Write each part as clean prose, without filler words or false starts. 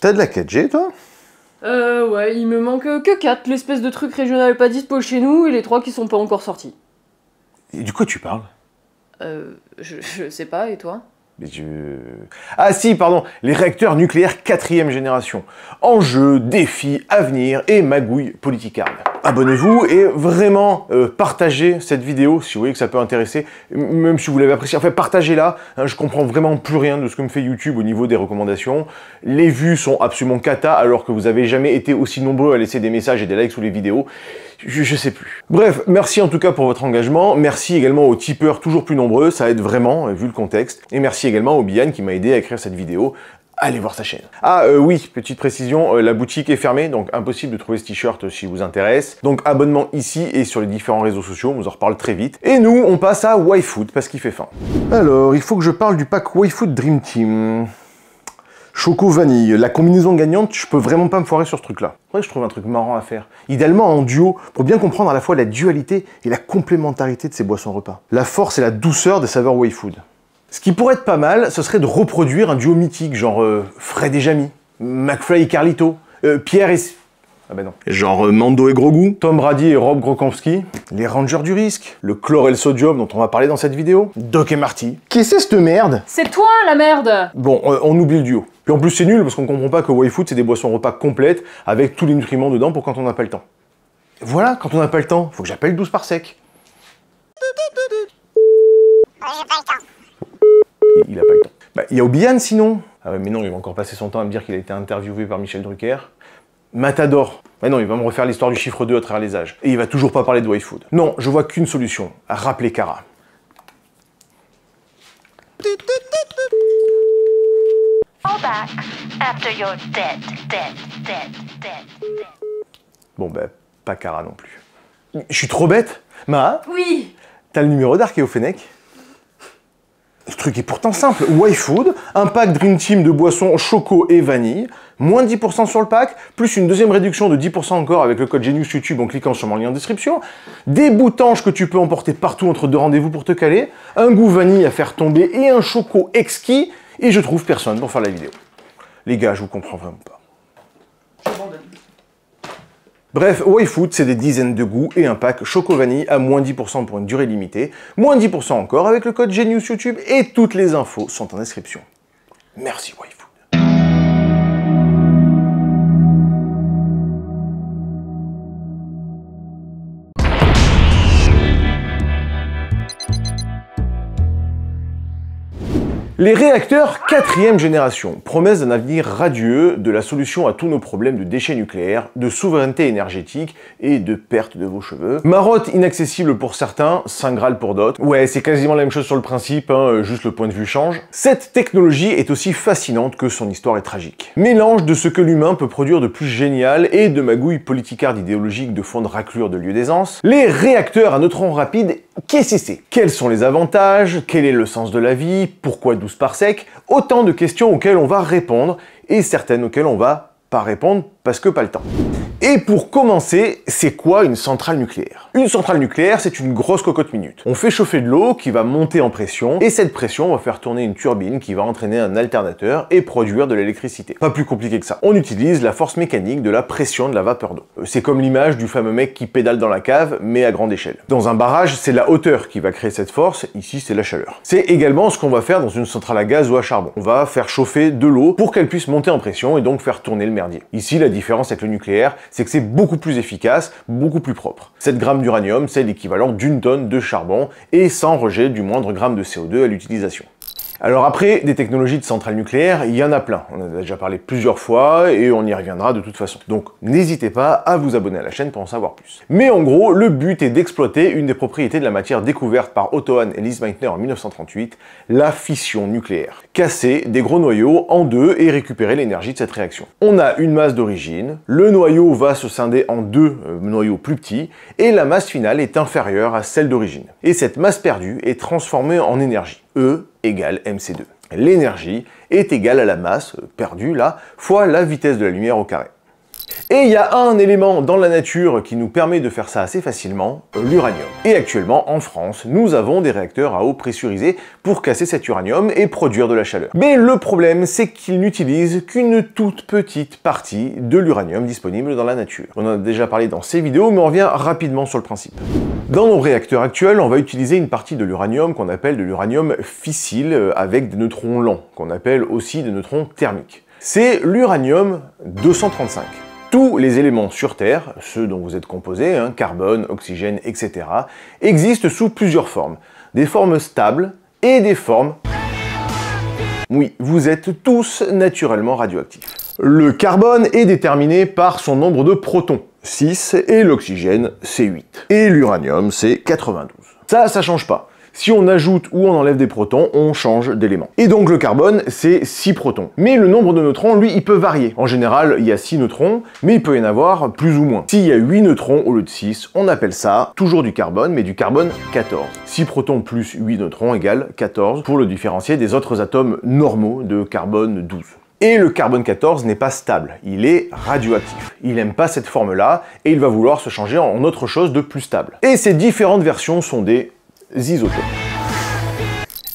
T'as de la 4G, toi? Ouais, il me manque que 4, l'espèce de truc régional pas dispo chez nous, et les 3 qui sont pas encore sortis. Et du quoi tu parles? Je sais pas, et toi? Mais Ah si, pardon, les réacteurs nucléaires 4e génération. Enjeux, défis, avenir et magouilles politicardes. Abonnez-vous et vraiment partagez cette vidéo si vous voyez que ça peut intéresser, même si vous l'avez apprécié. Enfin, partagez-la, hein, je comprends vraiment plus rien de ce que me fait YouTube au niveau des recommandations. Les vues sont absolument cata alors que vous avez jamais été aussi nombreux à laisser des messages et des likes sous les vidéos. Je sais plus. Bref, merci en tout cas pour votre engagement. Merci également aux tipeurs toujours plus nombreux, ça aide vraiment vu le contexte. Et merci également au Bian qui m'a aidé à écrire cette vidéo. Allez voir sa chaîne. Ah oui, petite précision, la boutique est fermée, donc impossible de trouver ce t-shirt si vous intéresse. Donc abonnement ici et sur les différents réseaux sociaux, on vous en reparle très vite. Et nous, on passe à YFood parce qu'il fait faim. Alors, il faut que je parle du pack YFood Dream Team. Choco vanille, la combinaison gagnante, je peux vraiment pas me foirer sur ce truc-là. Ouais, je trouve un truc marrant à faire. Idéalement en duo, pour bien comprendre à la fois la dualité et la complémentarité de ces boissons repas. La force et la douceur des saveurs YFood. Ce qui pourrait être pas mal, ce serait de reproduire un duo mythique, genre Fred et Jamie, McFly et Carlito, Pierre et... Ah ben non. Genre Mando et Grogu, Tom Brady et Rob Gronkowski, les Rangers du risque, le chlore et le sodium dont on va parler dans cette vidéo, Doc et Marty. Qu'est-ce que c'est cette merde? C'est toi la merde! Bon, on oublie le duo. Puis en plus c'est nul parce qu'on comprend pas que YFood c'est des boissons repas complètes avec tous les nutriments dedans pour quand on n'a pas le temps. Voilà, quand on n'a pas le temps, faut que j'appelle 12 par sec. J'ai pas le temps. Il a pas le temps. Bah, il y a Obian sinon. Ah ouais, mais non, il va encore passer son temps à me dire qu'il a été interviewé par Michel Drucker. Matador. Mais non, il va me refaire l'histoire du chiffre 2 à travers les âges. Et il va toujours pas parler de YFood. Non, je vois qu'une solution. Rappeler Cara. Call back after you're dead. Bon bah, pas Cara non plus. Je suis trop bête. Ma, Oui! t'as le numéro d'Archéo Fennec? Ce truc est pourtant simple. YFood, un pack Dream Team de boissons choco et vanille, moins 10% sur le pack, plus une deuxième réduction de 10% encore avec le code Genius YouTube en cliquant sur mon lien en description, des boutanges que tu peux emporter partout entre deux rendez-vous pour te caler, un goût vanille à faire tomber et un choco exquis, et je trouve personne pour faire la vidéo. Les gars, je vous comprends vraiment pas. Bref, YFood, c'est des dizaines de goûts et un pack choco-vanille à moins 10% pour une durée limitée, moins 10% encore avec le code Genius YouTube et toutes les infos sont en description. Merci YFood. Les réacteurs 4e génération, promesse d'un avenir radieux, de la solution à tous nos problèmes de déchets nucléaires, de souveraineté énergétique et de perte de vos cheveux. Marotte inaccessible pour certains, Saint Graal pour d'autres. Ouais, c'est quasiment la même chose sur le principe, hein, juste le point de vue change. Cette technologie est aussi fascinante que son histoire est tragique. Mélange de ce que l'humain peut produire de plus génial et de magouilles politicardes idéologiques de fond de raclure de lieu d'aisance. Les réacteurs à neutrons rapides, qu'est-ce que c'est? Quels sont les avantages? Quel est le sens de la vie? Pourquoi 12 par sec? Autant de questions auxquelles on va répondre, et certaines auxquelles on va pas répondre parce que pas le temps. Et pour commencer, c'est quoi une centrale nucléaire? Une centrale nucléaire, c'est une grosse cocotte minute. On fait chauffer de l'eau qui va monter en pression, et cette pression va faire tourner une turbine qui va entraîner un alternateur et produire de l'électricité. Pas plus compliqué que ça. On utilise la force mécanique de la pression de la vapeur d'eau. C'est comme l'image du fameux mec qui pédale dans la cave, mais à grande échelle. Dans un barrage, c'est la hauteur qui va créer cette force, ici c'est la chaleur. C'est également ce qu'on va faire dans une centrale à gaz ou à charbon. On va faire chauffer de l'eau pour qu'elle puisse monter en pression et donc faire tourner le merdier. Ici, la différence avec le nucléaire, c'est que c'est beaucoup plus efficace, beaucoup plus propre. 7 grammes d'uranium, c'est l'équivalent d'une tonne de charbon, et sans rejet du moindre gramme de CO2 à l'utilisation. Alors après, des technologies de centrales nucléaires, il y en a plein. On en a déjà parlé plusieurs fois et on y reviendra de toute façon. Donc n'hésitez pas à vous abonner à la chaîne pour en savoir plus. Mais en gros, le but est d'exploiter une des propriétés de la matière découverte par Otto Hahn et Lise Meitner en 1938, la fission nucléaire. Casser des gros noyaux en deux et récupérer l'énergie de cette réaction. On a une masse d'origine, le noyau va se scinder en deux noyaux plus petits et la masse finale est inférieure à celle d'origine. Et cette masse perdue est transformée en énergie. E égale mc2. L'énergie est égale à la masse perdue là, fois la vitesse de la lumière au carré. Et il y a un élément dans la nature qui nous permet de faire ça assez facilement, l'uranium. Et actuellement, en France, nous avons des réacteurs à eau pressurisée pour casser cet uranium et produire de la chaleur. Mais le problème, c'est qu'ils n'utilisent qu'une toute petite partie de l'uranium disponible dans la nature. On en a déjà parlé dans ces vidéos, mais on revient rapidement sur le principe. Dans nos réacteurs actuels, on va utiliser une partie de l'uranium qu'on appelle de l'uranium fissile avec des neutrons lents, qu'on appelle aussi des neutrons thermiques. C'est l'uranium 235. Tous les éléments sur Terre, ceux dont vous êtes composés, carbone, oxygène, etc., existent sous plusieurs formes. Des formes stables et des formes... Oui, vous êtes tous naturellement radioactifs. Le carbone est déterminé par son nombre de protons, 6, et l'oxygène, c'est 8. Et l'uranium, c'est 92. Ça change pas. Si on ajoute ou on enlève des protons, on change d'élément. Et donc le carbone, c'est 6 protons. Mais le nombre de neutrons, lui, il peut varier. En général, il y a 6 neutrons, mais il peut y en avoir plus ou moins. S'il y a 8 neutrons au lieu de 6, on appelle ça toujours du carbone, mais du carbone 14. 6 protons plus 8 neutrons égale 14, pour le différencier des autres atomes normaux de carbone 12. Et le carbone 14 n'est pas stable, il est radioactif. Il n'aime pas cette forme-là, et il va vouloir se changer en autre chose de plus stable. Et ces différentes versions sont des isotopes.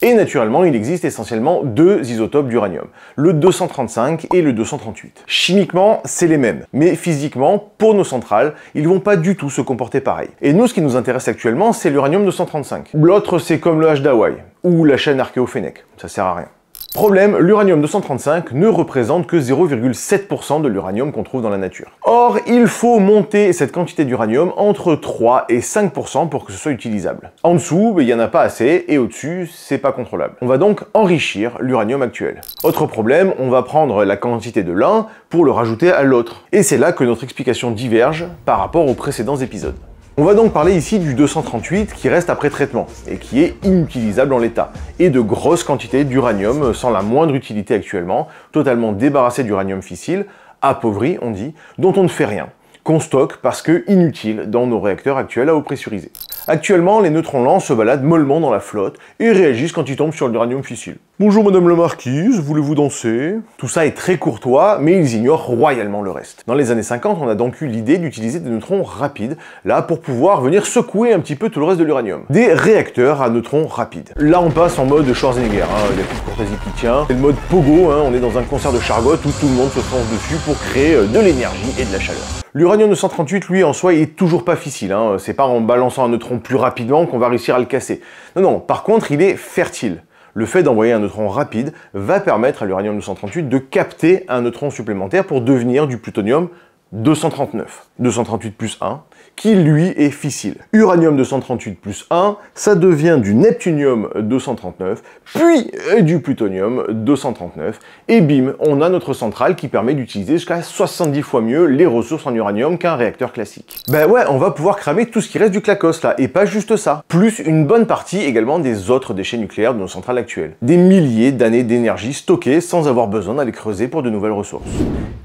Et naturellement, il existe essentiellement 2 isotopes d'uranium, le 235 et le 238. Chimiquement, c'est les mêmes, mais physiquement, pour nos centrales, ils vont pas du tout se comporter pareil. Et nous, ce qui nous intéresse actuellement, c'est l'uranium 235. L'autre, c'est comme le H d'Hawaï, ou la chaîne Archéophénèque, ça sert à rien. Problème, l'uranium 235 ne représente que 0,7% de l'uranium qu'on trouve dans la nature. Or, il faut monter cette quantité d'uranium entre 3 et 5% pour que ce soit utilisable. En dessous, il n'y en a pas assez, et au-dessus, c'est pas contrôlable. On va donc enrichir l'uranium actuel. Autre problème, on va prendre la quantité de l'un pour le rajouter à l'autre. Et c'est là que notre explication diverge par rapport aux précédents épisodes. On va donc parler ici du 238 qui reste après traitement et qui est inutilisable en l'état, et de grosses quantités d'uranium sans la moindre utilité actuellement, totalement débarrassé d'uranium fissile, appauvri on dit, dont on ne fait rien, qu'on stocke parce que inutile dans nos réacteurs actuels à eau pressurisée. Actuellement, les neutrons lents se baladent mollement dans la flotte et réagissent quand ils tombent sur l'uranium fissile. Bonjour madame la marquise, voulez-vous danser? Tout ça est très courtois, mais ils ignorent royalement le reste. Dans les années 50, on a donc eu l'idée d'utiliser des neutrons rapides, là pour pouvoir venir secouer un petit peu tout le reste de l'uranium. Des réacteurs à neutrons rapides. Là on passe en mode Schwarzenegger, il y a toute courtoisie qui tient. C'est le mode pogo, on est dans un concert de Chargotte où tout le monde se fonce dessus pour créer de l'énergie et de la chaleur. L'uranium 238, lui, en soi, il est toujours pas fissile, c'est pas en balançant un neutron plus rapidement qu'on va réussir à le casser. Non, par contre, il est fertile. Le fait d'envoyer un neutron rapide va permettre à l'uranium 238 de capter un neutron supplémentaire pour devenir du plutonium 239. 238 plus 1, qui lui est fissile. Uranium 238 plus 1, ça devient du neptunium 239, puis du plutonium 239, et bim, on a notre centrale qui permet d'utiliser jusqu'à 70 fois mieux les ressources en uranium qu'un réacteur classique. Ben ouais, on va pouvoir cramer tout ce qui reste du clacos là, et pas juste ça. Plus une bonne partie également des autres déchets nucléaires de nos centrales actuelles. Des milliers d'années d'énergie stockées sans avoir besoin d'aller creuser pour de nouvelles ressources.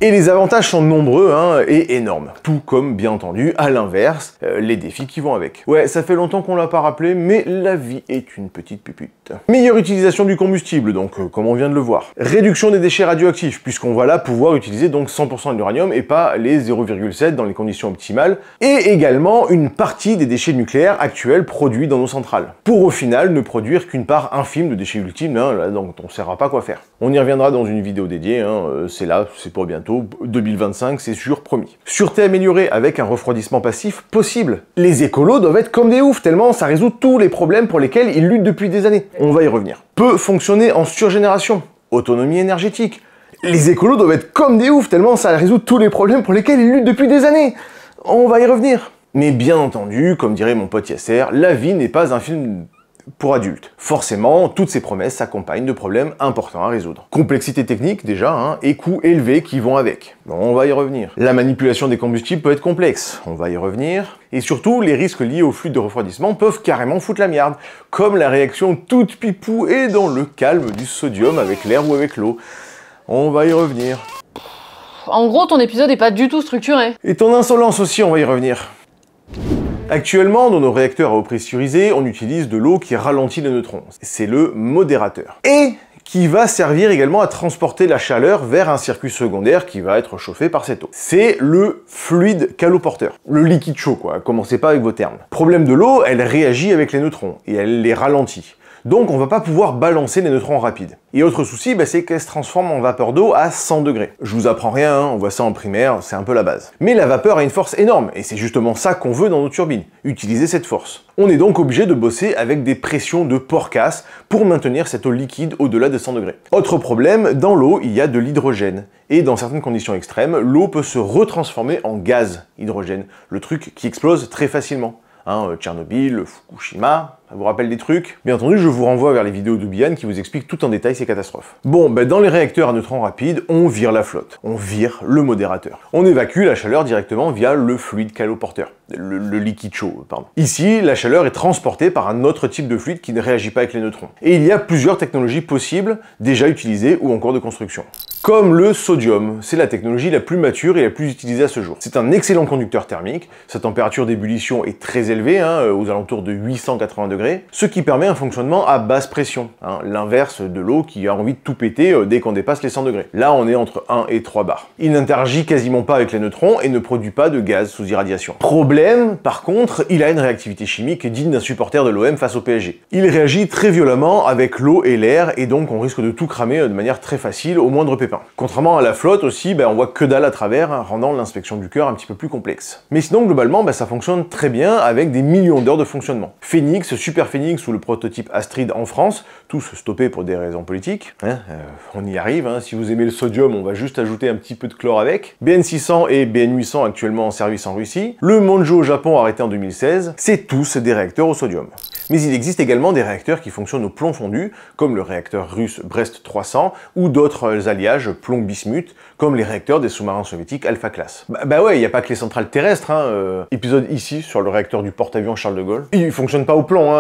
Et les avantages sont nombreux et énormes. Tout comme, bien entendu, à l'inverse, les défis qui vont avec. Ouais, ça fait longtemps qu'on l'a pas rappelé, mais la vie est une petite pupute. Meilleure utilisation du combustible, donc comme on vient de le voir. Réduction des déchets radioactifs, puisqu'on va là pouvoir utiliser donc 100% de l'uranium et pas les 0,7 dans les conditions optimales. Et également une partie des déchets nucléaires actuels produits dans nos centrales. Pour au final ne produire qu'une part infime de déchets ultimes, là, donc on ne saura pas quoi faire. On y reviendra dans une vidéo dédiée, c'est là, c'est pour bientôt, 2025, c'est sûr, promis. Sûreté améliorée avec un refroidissement passif possible. Les écolos doivent être comme des oufs, tellement ça résout tous les problèmes pour lesquels ils luttent depuis des années. On va y revenir. Peut fonctionner en surgénération. Autonomie énergétique. Les écolos doivent être comme des oufs, tellement ça résout tous les problèmes pour lesquels ils luttent depuis des années. On va y revenir. Mais bien entendu, comme dirait mon pote Yasser, la vie n'est pas un film pour adultes. Forcément, toutes ces promesses s'accompagnent de problèmes importants à résoudre. Complexité technique déjà, et coûts élevés qui vont avec. Bon, on va y revenir. La manipulation des combustibles peut être complexe, on va y revenir. Et surtout, les risques liés au flux de refroidissement peuvent carrément foutre la merde, comme la réaction toute pipou et dans le calme du sodium avec l'air ou avec l'eau. On va y revenir. En gros, ton épisode est pas du tout structuré. Et ton insolence aussi, on va y revenir. Actuellement, dans nos réacteurs à eau pressurisée, on utilise de l'eau qui ralentit les neutrons. C'est le modérateur. Et qui va servir également à transporter la chaleur vers un circuit secondaire qui va être chauffé par cette eau. C'est le fluide caloporteur, le liquide chaud quoi, commencez pas avec vos termes. Problème de l'eau, elle réagit avec les neutrons et elle les ralentit. Donc on va pas pouvoir balancer les neutrons rapides. Et autre souci, c'est qu'elle se transforme en vapeur d'eau à 100 degrés. Je vous apprends rien, hein, on voit ça en primaire, c'est un peu la base. Mais la vapeur a une force énorme, et c'est justement ça qu'on veut dans nos turbines, utiliser cette force. On est donc obligé de bosser avec des pressions de porcasse pour maintenir cette eau liquide au-delà de 100 degrés. Autre problème, dans l'eau, il y a de l'hydrogène. Et dans certaines conditions extrêmes, l'eau peut se retransformer en gaz hydrogène, le truc qui explose très facilement. Tchernobyl, Fukushima, ça vous rappelle des trucs? Bien entendu, je vous renvoie vers les vidéos de Bian qui vous expliquent tout en détail ces catastrophes. Bon, dans les réacteurs à neutrons rapides, on vire la flotte, on vire le modérateur. On évacue la chaleur directement via le fluide caloporteur, le liquide chaud, pardon. Ici, la chaleur est transportée par un autre type de fluide qui ne réagit pas avec les neutrons. Et il y a plusieurs technologies possibles, déjà utilisées ou en cours de construction. Comme le sodium, c'est la technologie la plus mature et la plus utilisée à ce jour. C'est un excellent conducteur thermique, sa température d'ébullition est très élevée, aux alentours de 880 degrés, ce qui permet un fonctionnement à basse pression, l'inverse de l'eau qui a envie de tout péter dès qu'on dépasse les 100 degrés. Là, on est entre 1 et 3 bars. Il n'interagit quasiment pas avec les neutrons et ne produit pas de gaz sous irradiation. Problème, par contre, il a une réactivité chimique digne d'un supporter de l'OM face au PSG. Il réagit très violemment avec l'eau et l'air et donc on risque de tout cramer de manière très facile au moindre pépin. Contrairement à la flotte aussi, on voit que dalle à travers, rendant l'inspection du cœur un petit peu plus complexe. Mais sinon, globalement, ça fonctionne très bien avec des millions d'heures de fonctionnement. Phoenix, Super Phoenix ou le prototype Astrid en France, tous stoppés pour des raisons politiques. On y arrive, si vous aimez le sodium, on va juste ajouter un petit peu de chlore avec. BN600 et BN800 actuellement en service en Russie. Le Monjo au Japon arrêté en 2016. C'est tous des réacteurs au sodium. Mais il existe également des réacteurs qui fonctionnent au plomb fondu, comme le réacteur russe Brest 300, ou d'autres alliages plomb-bismuth, comme les réacteurs des sous-marins soviétiques Alpha Class. Ouais, il n'y a pas que les centrales terrestres, épisode ici sur le réacteur du porte-avions Charles de Gaulle. Il fonctionne pas au plomb,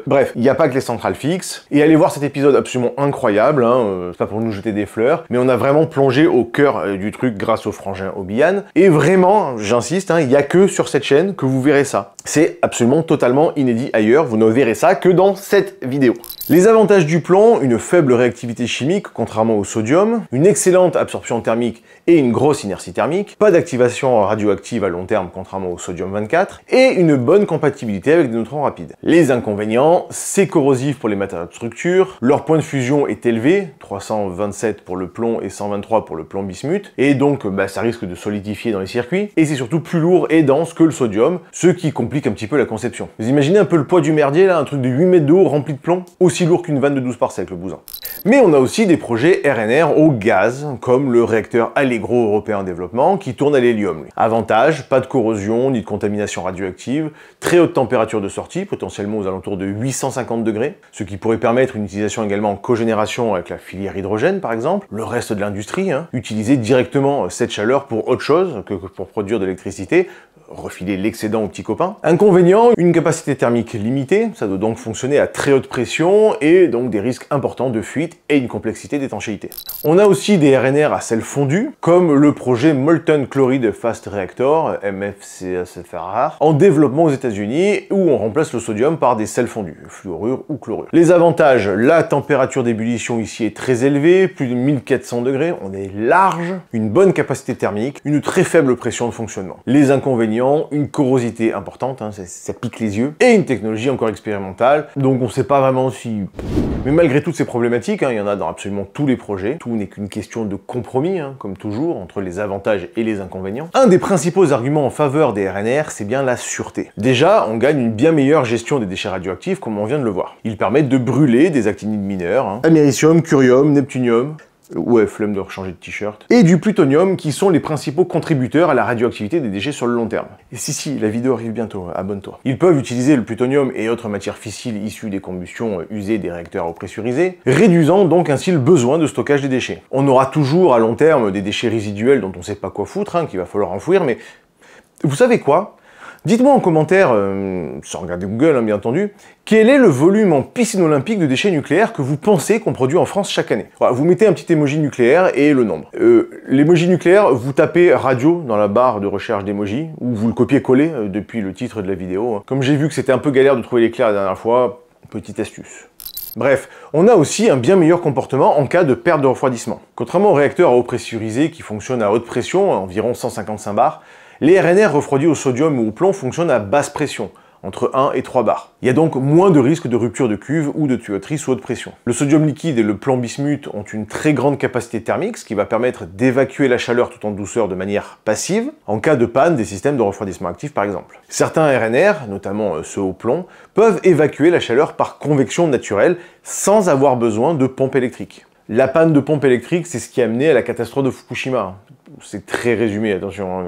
Bref, il n'y a pas que les centrales fixes. Et allez voir cet épisode absolument incroyable, c'est pas pour nous jeter des fleurs, mais on a vraiment plongé au cœur du truc grâce au frangin Obian. Et vraiment, j'insiste, il n'y a que sur cette chaîne que vous verrez ça. C'est absolument totalement inédit ailleurs, vous ne verrez ça que dans cette vidéo. Les avantages du plomb, une faible réactivité chimique, contrairement au sodium, une excellente absorption thermique et une grosse inertie thermique, pas d'activation radioactive à long terme, contrairement au sodium 24, et une bonne compatibilité avec des neutrons rapides. Les inconvénients, c'est corrosif pour les matériaux de structure, leur point de fusion est élevé, 327 pour le plomb et 123 pour le plomb bismuth, et donc ça risque de solidifier dans les circuits, et c'est surtout plus lourd et dense que le sodium, ce qui complique un petit peu la conception. Vous imaginez un peu le poids du merdier là, un truc de 8 mètres de haut rempli de plomb, aussi lourd qu'une vanne de 12 parsec le bousin. Mais on a aussi des projets RNR au gaz, comme le réacteur Allegro européen en développement, qui tourne à l'hélium. Avantage, pas de corrosion ni de contamination radioactive, très haute température de sortie, potentiellement aux alentours de 850 degrés, ce qui pourrait permettre une utilisation également en cogénération avec la filière hydrogène par exemple. Le reste de l'industrie, utiliser directement cette chaleur pour autre chose que pour produire de l'électricité, refiler l'excédent aux petits copains. Inconvénient, une capacité thermique limitée, ça doit donc fonctionner à très haute pression et donc des risques importants de fuite et une complexité d'étanchéité. On a aussi des RNR à sel fondu, comme le projet Molten Chloride Fast Reactor, MFCSFR, en développement aux États-Unis, où on remplace le sodium par des sels fondus, fluorure ou chlorure. Les avantages, la température d'ébullition ici est très élevée, plus de 1400 degrés, on est large, une bonne capacité thermique, une très faible pression de fonctionnement. Les inconvénients, une corrosité importante, ça pique les yeux, et une technologie encore expérimentale, donc on sait pas vraiment si... Mais malgré toutes ces problématiques, il y en a dans absolument tous les projets, tout n'est qu'une question de compromis, comme toujours, entre les avantages et les inconvénients. Un des principaux arguments en faveur des RNR, c'est bien la sûreté. Déjà, on gagne une bien meilleure gestion des déchets radioactifs, comme on vient de le voir. Ils permettent de brûler des actinides mineurs, américium, curium, neptunium... Ouais, flemme de rechanger de t-shirt. Et du plutonium, qui sont les principaux contributeurs à la radioactivité des déchets sur le long terme. Et si, la vidéo arrive bientôt, abonne-toi. Ils peuvent utiliser le plutonium et autres matières fissiles issues des combustions usées des réacteurs au pressurisé, réduisant donc ainsi le besoin de stockage des déchets. On aura toujours à long terme des déchets résiduels dont on sait pas quoi foutre, qu'il va falloir enfouir, mais vous savez quoi ? Dites-moi en commentaire, sans regarder Google bien entendu, quel est le volume en piscine olympique de déchets nucléaires que vous pensez qu'on produit en France chaque année. Voilà, vous mettez un petit emoji nucléaire et le nombre. L'emoji nucléaire, vous tapez radio dans la barre de recherche d'emoji, ou vous le copiez-collez depuis le titre de la vidéo. Comme j'ai vu que c'était un peu galère de trouver l'éclair la dernière fois, petite astuce. Bref, on a aussi un bien meilleur comportement en cas de perte de refroidissement. Contrairement aux réacteurs à eau pressurisée qui fonctionnent à haute pression, à environ 155 bars, les RNR refroidis au sodium ou au plomb fonctionnent à basse pression, entre 1 et 3 bars. Il y a donc moins de risques de rupture de cuve ou de tuyauterie sous haute pression. Le sodium liquide et le plomb bismuth ont une très grande capacité thermique, ce qui va permettre d'évacuer la chaleur tout en douceur de manière passive, en cas de panne des systèmes de refroidissement actif par exemple. Certains RNR, notamment ceux au plomb, peuvent évacuer la chaleur par convection naturelle, sans avoir besoin de pompe électrique. La panne de pompe électrique, c'est ce qui a amené à la catastrophe de Fukushima. C'est très résumé, attention,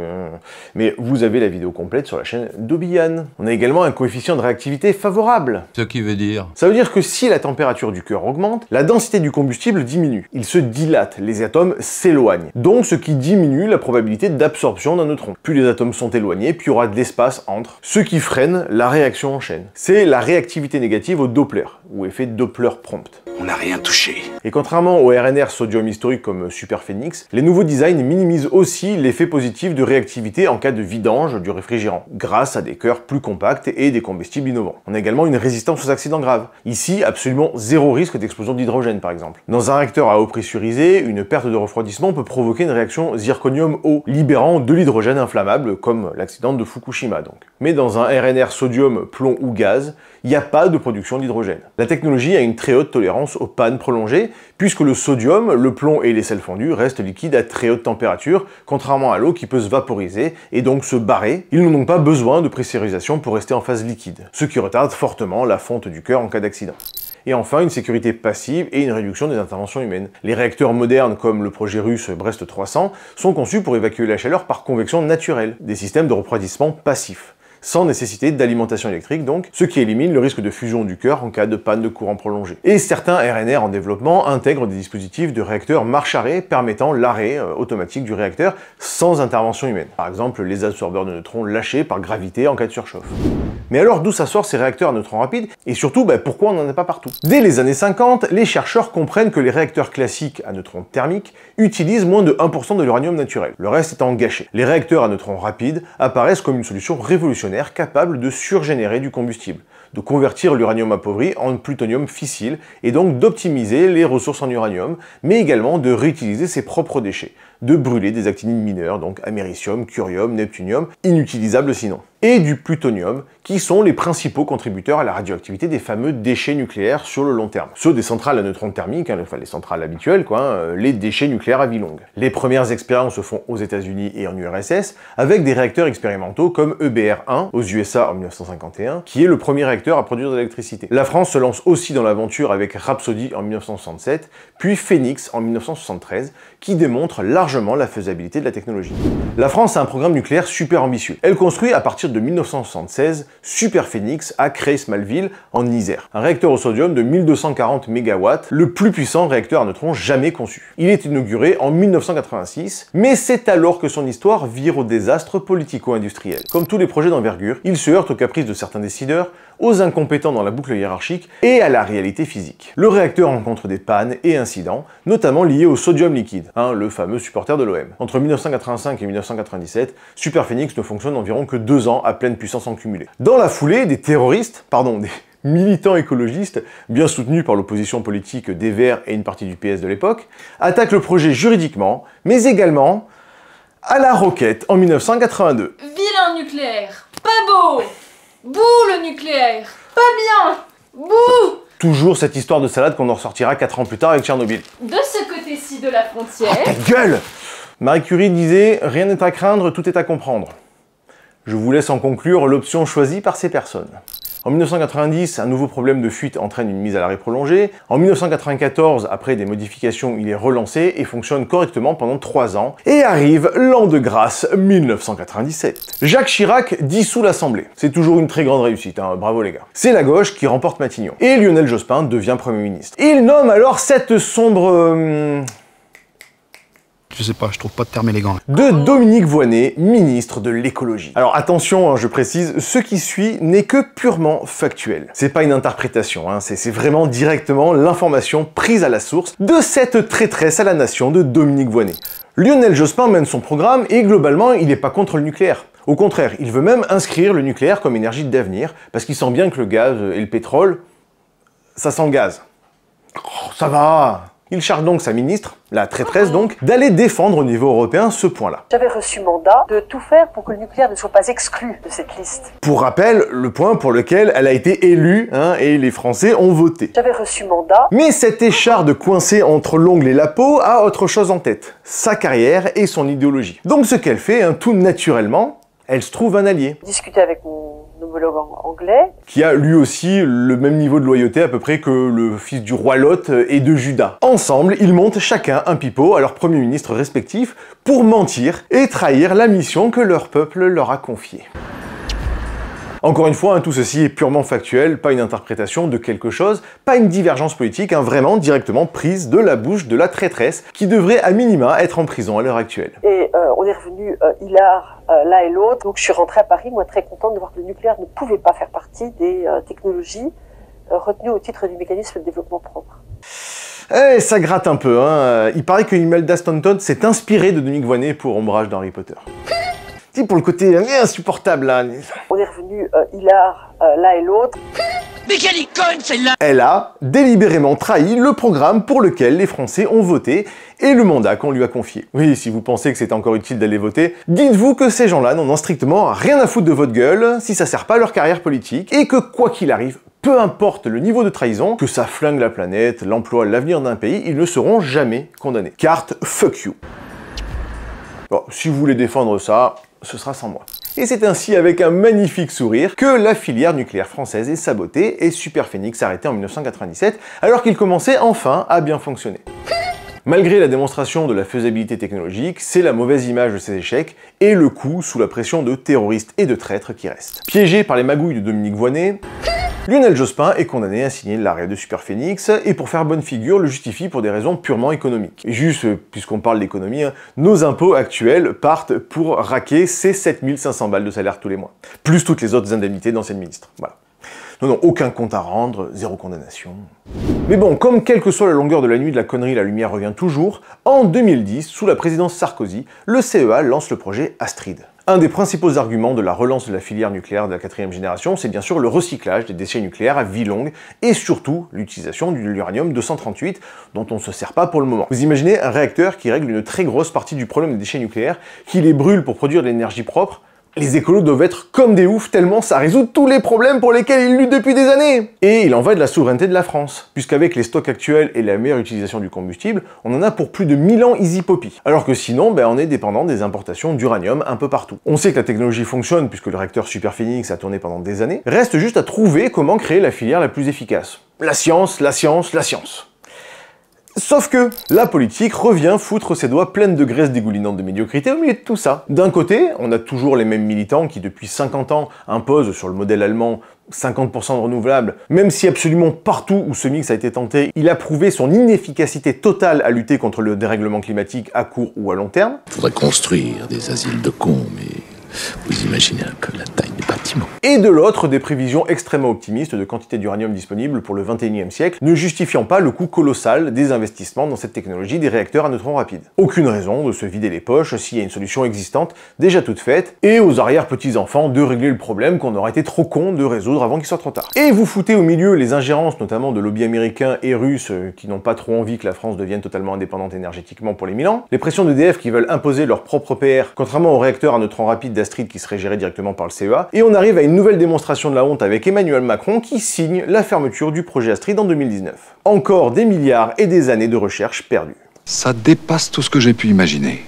mais vous avez la vidéo complète sur la chaîne d'Obiyan. On a également un coefficient de réactivité favorable. Ce qui veut dire? Ça veut dire que si la température du cœur augmente, la densité du combustible diminue. Il se dilate, les atomes s'éloignent. Donc ce qui diminue la probabilité d'absorption d'un neutron. Plus les atomes sont éloignés, plus il y aura de l'espace entre. Ce qui freine la réaction en chaîne. C'est la réactivité négative au Doppler, ou effet Doppler-Prompt. On n'a rien touché. Et contrairement au RNR sodium historique comme Superphénix, les nouveaux designs minimisent aussi l'effet positif de réactivité en cas de vidange du réfrigérant, grâce à des cœurs plus compacts et des combustibles innovants. On a également une résistance aux accidents graves. Ici, absolument zéro risque d'explosion d'hydrogène par exemple. Dans un réacteur à eau pressurisée, une perte de refroidissement peut provoquer une réaction zirconium-eau, libérant de l'hydrogène inflammable, comme l'accident de Fukushima donc. Mais dans un RNR sodium, plomb ou gaz, il n'y a pas de production d'hydrogène. La technologie a une très haute tolérance aux pannes prolongées, puisque le sodium, le plomb et les sels fondus restent liquides à très haute température, contrairement à l'eau qui peut se vaporiser et donc se barrer. Ils n'ont donc pas besoin de pressurisation pour rester en phase liquide, ce qui retarde fortement la fonte du cœur en cas d'accident. Et enfin, une sécurité passive et une réduction des interventions humaines. Les réacteurs modernes, comme le projet russe Brest 300, sont conçus pour évacuer la chaleur par convection naturelle, des systèmes de refroidissement passifs, sans nécessité d'alimentation électrique donc, ce qui élimine le risque de fusion du cœur en cas de panne de courant prolongé. Et certains RNR en développement intègrent des dispositifs de réacteurs marche-arrêt permettant l'arrêt automatique du réacteur sans intervention humaine. Par exemple, les absorbeurs de neutrons lâchés par gravité en cas de surchauffe. Mais alors d'où ça sort ces réacteurs à neutrons rapides? Et surtout, pourquoi on n'en a pas partout? Dès les années 50, les chercheurs comprennent que les réacteurs classiques à neutrons thermiques utilisent moins de 1% de l'uranium naturel, le reste étant gâché. Les réacteurs à neutrons rapides apparaissent comme une solution révolutionnaire capable de surgénérer du combustible, de convertir l'uranium appauvri en plutonium fissile et donc d'optimiser les ressources en uranium, mais également de réutiliser ses propres déchets, de brûler des actinides mineurs, donc américium, curium, neptunium, inutilisables sinon, et du plutonium, qui sont les principaux contributeurs à la radioactivité des fameux déchets nucléaires sur le long terme. Ceux des centrales à neutrons thermiques, enfin les centrales habituelles, les déchets nucléaires à vie longue. Les premières expériences se font aux États-Unis et en URSS, avec des réacteurs expérimentaux comme EBR-1 aux USA en 1951, qui est le premier réacteur à produire de l'électricité. La France se lance aussi dans l'aventure avec Rhapsody en 1967, puis Phoenix en 1973, qui démontre largement la faisabilité de la technologie. La France a un programme nucléaire super ambitieux. Elle construit à partir de 1976 Superphénix à Creys-Malville en Isère, un réacteur au sodium de 1240 MW, le plus puissant réacteur à neutrons jamais conçu. Il est inauguré en 1986, mais c'est alors que son histoire vire au désastre politico-industriel. Comme tous les projets d'envergure, il se heurte aux caprices de certains décideurs, aux incompétents dans la boucle hiérarchique et à la réalité physique. Le réacteur rencontre des pannes et incidents, notamment liés au sodium liquide, le fameux supporter de l'OM. Entre 1985 et 1997, Superphénix ne fonctionne environ que 2 ans à pleine puissance en cumulé. Dans la foulée, des militants écologistes, bien soutenus par l'opposition politique des Verts et une partie du PS de l'époque, attaquent le projet juridiquement, mais également à la roquette en 1982. Vilain nucléaire, pas beau. Bouh le nucléaire, pas bien. Bouh. Toujours cette histoire de salade qu'on en ressortira 4 ans plus tard avec Tchernobyl. De ce côté-ci de la frontière... Ta gueule! Marie Curie disait « Rien n'est à craindre, tout est à comprendre ». Je vous laisse en conclure l'option choisie par ces personnes. En 1990, un nouveau problème de fuite entraîne une mise à l'arrêt prolongée. En 1994, après des modifications, il est relancé et fonctionne correctement pendant 3 ans. Et arrive l'an de grâce 1997. Jacques Chirac dissout l'Assemblée. C'est toujours une très grande réussite, bravo les gars. C'est la gauche qui remporte Matignon. Et Lionel Jospin devient Premier ministre. Il nomme alors cette sombre... Je sais pas, je trouve pas de terme élégant. De Dominique Voynet, ministre de l'écologie. Alors attention, je précise, ce qui suit n'est que purement factuel. C'est pas une interprétation, c'est vraiment directement l'information prise à la source de cette traîtresse à la nation de Dominique Voynet. Lionel Jospin mène son programme et globalement, il n'est pas contre le nucléaire. Au contraire, il veut même inscrire le nucléaire comme énergie d'avenir, parce qu'il sent bien que le gaz et le pétrole, ça sent le gaz. Oh, ça va. Il charge donc sa ministre, la traîtresse donc, d'aller défendre au niveau européen ce point-là. J'avais reçu mandat de tout faire pour que le nucléaire ne soit pas exclu de cette liste. Pour rappel, le point pour lequel elle a été élue, et les Français ont voté. J'avais reçu mandat. Mais cette écharde coincée entre l'ongle et la peau a autre chose en tête, sa carrière et son idéologie. Donc ce qu'elle fait, tout naturellement, elle se trouve un allié. Discuter avec mon homologue anglais. Qui a lui aussi le même niveau de loyauté à peu près que le fils du roi Lot et de Juda. Ensemble, ils montent chacun un pipeau à leur premier ministre respectif pour mentir et trahir la mission que leur peuple leur a confiée. Encore une fois, tout ceci est purement factuel, pas une interprétation de quelque chose, pas une divergence politique, vraiment directement prise de la bouche de la traîtresse, qui devrait à minima être en prison à l'heure actuelle. Et on est revenu hilar l'un et l'autre, donc je suis rentrée à Paris, moi très contente de voir que le nucléaire ne pouvait pas faire partie des technologies retenues au titre du mécanisme de développement propre. Eh, ça gratte un peu, Il paraît que Imelda Staunton s'est inspirée de Dominique Voynet pour Ombrage dans Harry Potter. Pour le côté insupportable, là. On est revenu hilar l'un et l'autre. Mais quelle icône celle-là! Elle a délibérément trahi le programme pour lequel les Français ont voté et le mandat qu'on lui a confié. Oui, si vous pensez que c'est encore utile d'aller voter, dites-vous que ces gens-là n'en ont strictement rien à foutre de votre gueule si ça sert pas à leur carrière politique et que quoi qu'il arrive, peu importe le niveau de trahison, que ça flingue la planète, l'emploi, l'avenir d'un pays, ils ne seront jamais condamnés. Carte fuck you. Bon, si vous voulez défendre ça, ce sera sans moi. Et c'est ainsi avec un magnifique sourire que la filière nucléaire française est sabotée et Superphénix arrêté en 1997 alors qu'il commençait enfin à bien fonctionner. Malgré la démonstration de la faisabilité technologique, c'est la mauvaise image de ces échecs et le coup sous la pression de terroristes et de traîtres qui reste. Piégé par les magouilles de Dominique Voynet, Lionel Jospin est condamné à signer l'arrêt de Superphénix et pour faire bonne figure le justifie pour des raisons purement économiques. Et juste, puisqu'on parle d'économie, nos impôts actuels partent pour raquer ces 7500 balles de salaire tous les mois. Plus toutes les autres indemnités d'anciennes ministres. Voilà. Non, aucun compte à rendre, zéro condamnation. Mais bon, comme quelle que soit la longueur de la nuit de la connerie, la lumière revient toujours, en 2010, sous la présidence Sarkozy, le CEA lance le projet Astrid. Un des principaux arguments de la relance de la filière nucléaire de la 4e génération, c'est bien sûr le recyclage des déchets nucléaires à vie longue et surtout l'utilisation de l'uranium-238 dont on ne se sert pas pour le moment. Vous imaginez un réacteur qui règle une très grosse partie du problème des déchets nucléaires, qui les brûle pour produire de l'énergie propre? Les écolos doivent être comme des oufs tellement ça résout tous les problèmes pour lesquels ils luttent depuis des années. Et il en va de la souveraineté de la France, puisqu'avec les stocks actuels et la meilleure utilisation du combustible, on en a pour plus de 1000 ans easy poppy. Alors que sinon, on est dépendant des importations d'uranium un peu partout. On sait que la technologie fonctionne puisque le réacteur Superphénix a tourné pendant des années, reste juste à trouver comment créer la filière la plus efficace. La science, la science, la science. Sauf que la politique revient foutre ses doigts pleines de graisse dégoulinante de médiocrité au milieu de tout ça. D'un côté, on a toujours les mêmes militants qui depuis 50 ans imposent sur le modèle allemand 50% de renouvelables, même si absolument partout où ce mix a été tenté, il a prouvé son inefficacité totale à lutter contre le dérèglement climatique à court ou à long terme. Il faudrait construire des asiles de cons, mais vous imaginez un peu la taille des bâtiments. Et de l'autre, des prévisions extrêmement optimistes de quantité d'uranium disponible pour le 21e siècle, ne justifiant pas le coût colossal des investissements dans cette technologie des réacteurs à neutrons rapides. Aucune raison de se vider les poches s'il y a une solution existante, déjà toute faite, et aux arrière-petits-enfants de régler le problème qu'on aurait été trop con de résoudre avant qu'il soit trop tard. Et vous foutez au milieu les ingérences, notamment de lobbies américains et russes qui n'ont pas trop envie que la France devienne totalement indépendante énergétiquement pour les 1000 ans, les pressions d'EDF qui veulent imposer leur propre PR, contrairement aux réacteurs à neutrons rapides d'Astrid qui seraient gérés directement par le CEA, et on arrive à une nouvelle démonstration de la honte avec Emmanuel Macron qui signe la fermeture du projet Astrid en 2019. Encore des milliards et des années de recherche perdues. Ça dépasse tout ce que j'ai pu imaginer.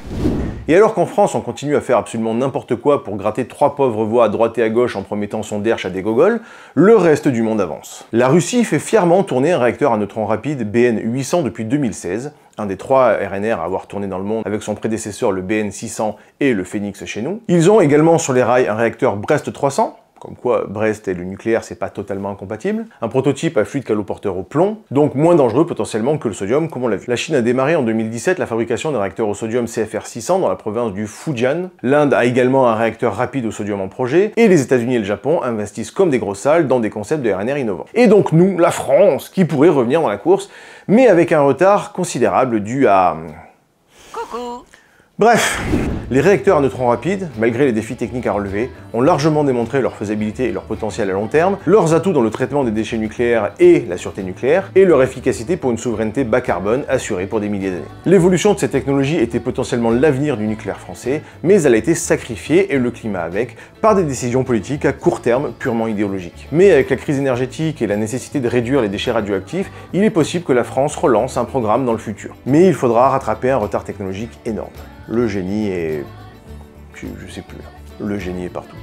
Et alors qu'en France, on continue à faire absolument n'importe quoi pour gratter 3 pauvres voix à droite et à gauche en promettant son derche à des gogoles, le reste du monde avance. La Russie fait fièrement tourner un réacteur à neutrons rapides BN800 depuis 2016, un des 3 RNR à avoir tourné dans le monde avec son prédécesseur le BN600 et le Phénix chez nous. Ils ont également sur les rails un réacteur Brest 300, comme quoi Brest et le nucléaire c'est pas totalement incompatible, un prototype à fluide caloporteur au plomb, donc moins dangereux potentiellement que le sodium comme on l'a vu. La Chine a démarré en 2017 la fabrication d'un réacteur au sodium CFR600 dans la province du Fujian, l'Inde a également un réacteur rapide au sodium en projet, et les États-Unis et le Japon investissent comme des gros salles dans des concepts de RNR innovants. Et donc nous, la France, qui pourrait revenir dans la course, mais avec un retard considérable dû à... Coucou. Bref, Les réacteurs à neutrons rapides, malgré les défis techniques à relever, ont largement démontré leur faisabilité et leur potentiel à long terme, leurs atouts dans le traitement des déchets nucléaires et la sûreté nucléaire, et leur efficacité pour une souveraineté bas carbone assurée pour des milliers d'années. L'évolution de ces technologies était potentiellement l'avenir du nucléaire français, mais elle a été sacrifiée, et le climat avec, par des décisions politiques à court terme purement idéologiques. Mais avec la crise énergétique et la nécessité de réduire les déchets radioactifs, il est possible que la France relance un programme dans le futur. Mais il faudra rattraper un retard technologique énorme. Le génie est... je sais plus. Le génie est partout.